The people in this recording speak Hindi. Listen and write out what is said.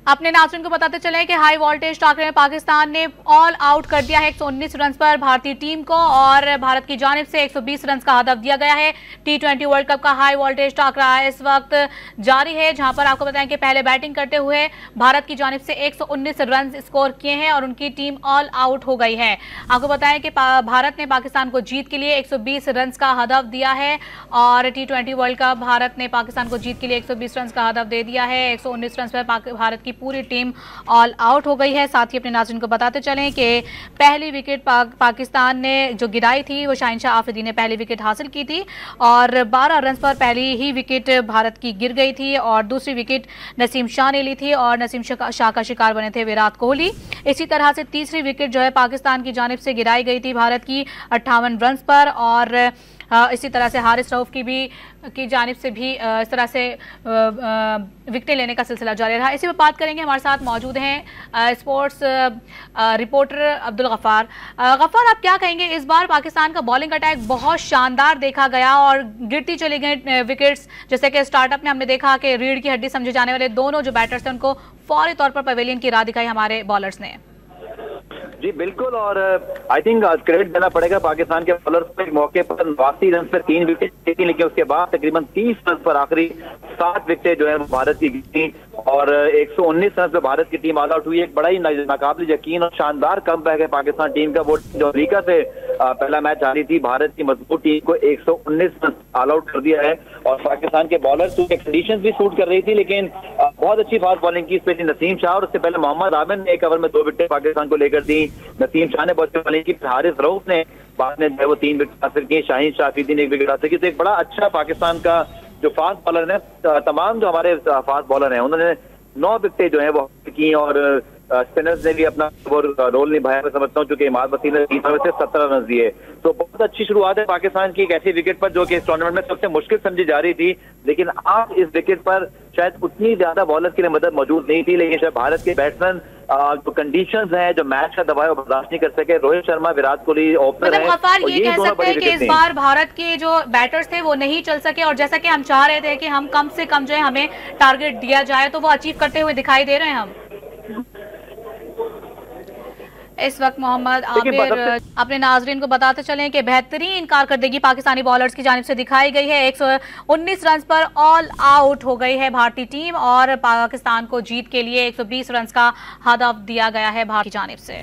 अपने नाज़रीन को बताते चले कि हाई वोल्टेज टाकरे में पाकिस्तान ने ऑल आउट कर दिया है 119 रन पर भारतीय टीम को और भारत की जानिब से 120 रन का हदफ दिया गया है। T20 वर्ल्ड कप का हाई वोल्टेज टाकरा इस वक्त जारी है, जहां पर आपको बताएं कि पहले बैटिंग करते हुए भारत की जानिब से 119 रन स्कोर किए हैं और उनकी टीम ऑल आउट हो गई है। आपको बताएं कि भारत ने पाकिस्तान को जीत के लिए 120 रन का हदफ दिया है और T20 वर्ल्ड कप भारत ने पाकिस्तान को जीत के लिए 120 रन का हदफ दे दिया है। 119 रन पर भारत की पूरी टीम ऑल आउट हो गई है। साथ ही अपने नाज़रीन को बताते चलें कि पहली विकेट पाकिस्तान ने जो गिराई थी वो शाहीन शाह आफरीदी ने पहली विकेट हासिल की थी और 12 रन पर पहली ही विकेट भारत की गिर गई थी और दूसरी विकेट नसीम शाह ने ली थी और नसीम शाह का शिकार बने थे विराट कोहली। इसी तरह से तीसरी विकेट जो है पाकिस्तान की जानिब से गिराई गई थी भारत की 58 रन पर और इसी तरह से हारिस रऊफ की जानिब से भी इस तरह से विकेटें लेने का सिलसिला जारी रहा। इसी पर बात करेंगे, हमारे साथ मौजूद हैं स्पोर्ट्स रिपोर्टर अब्दुल गफ्फार। गफ्फार, आप क्या कहेंगे, इस बार पाकिस्तान का बॉलिंग अटैक बहुत शानदार देखा गया और गिरती चली गई विकेट्स, जैसे कि स्टार्टअप में हमने देखा कि रीढ़ की हड्डी समझे जाने वाले दोनों जो बैटर्स थे उनको फौरी तौर पर पवेलियन की राह दिखाई हमारे बॉलर्स ने। जी बिल्कुल, और आई थिंक क्रेडिट देना पड़ेगा पाकिस्तान के बॉलर्स को। एक मौके पर 89 रन पर 3 विकेट थी, लेकिन उसके बाद तकरीबन 30 रन पर आखिरी 7 विकेटें जो है भारत की गिरी और 119 रन पर भारत की टीम ऑल आउट हुई। एक बड़ा ही नाकाबिल यकीन और शानदार कमबैक है पाकिस्तान टीम का। वो जो अमेरिका से पहला मैच हारी थी, भारत की मजबूत टीम को 119 रन ऑल आउट कर दिया है और पाकिस्तान के बॉलर्स की कंडीशंस भी सूट कर रही थी, लेकिन बहुत अच्छी फास्ट बॉलिंग की स्पेशली नसीम शाह और उससे पहले मोहम्मद आमिर ने एक ओवर में 2 विकेट पाकिस्तान को लेकर दी। नसीम शाह ने बहुत अच्छी बॉलिंग की, हारिस रऊफ ने बाद में वो 3 विकेट हासिल की, शाहीन शाह आफरीदी ने 1 विकेट हासिल की। तो एक बड़ा अच्छा पाकिस्तान का जो फास्ट बॉलर है, तमाम जो हमारे फास्ट बॉलर हैं उन्होंने 9 विकेटें जो है वो की और स्पिनर्स ने भी अपना रोल निभाया। मैं समझता हूँ क्योंकि इमाद वसीम ने 3 ओवर से 17 रन दिए। तो बहुत अच्छी शुरुआत है पाकिस्तान की एक ऐसी विकेट पर जो कि इस टूर्नामेंट में सबसे मुश्किल समझी जा रही थी, लेकिन आज इस विकेट पर शायद उतनी ज्यादा बॉलर्स के लिए मदद मौजूद नहीं थी, लेकिन शायद भारत के बैट्समैन जो कंडीशंस हैं, जो मैच का दबाव बर्दाश्त नहीं कर सके। रोहित शर्मा, विराट कोहली ओपनर है, और ये कह सकते हैं कि इस बार भारत के जो बैटर्स थे वो नहीं चल सके और जैसा कि हम चाह रहे थे कि हम कम से कम जो है हमें टारगेट दिया जाए तो वो अचीव करते हुए दिखाई दे रहे हैं हम। इस वक्त मोहम्मद आमिर अपने नाजरीन को बताते चलें कि बेहतरीन कारकर्दगी पाकिस्तानी बॉलर्स की जानिब से दिखाई गई है। 119 रन पर ऑल आउट हो गई है भारतीय टीम और पाकिस्तान को जीत के लिए 120 रन का हदफ दिया गया है भारत की जानिब से।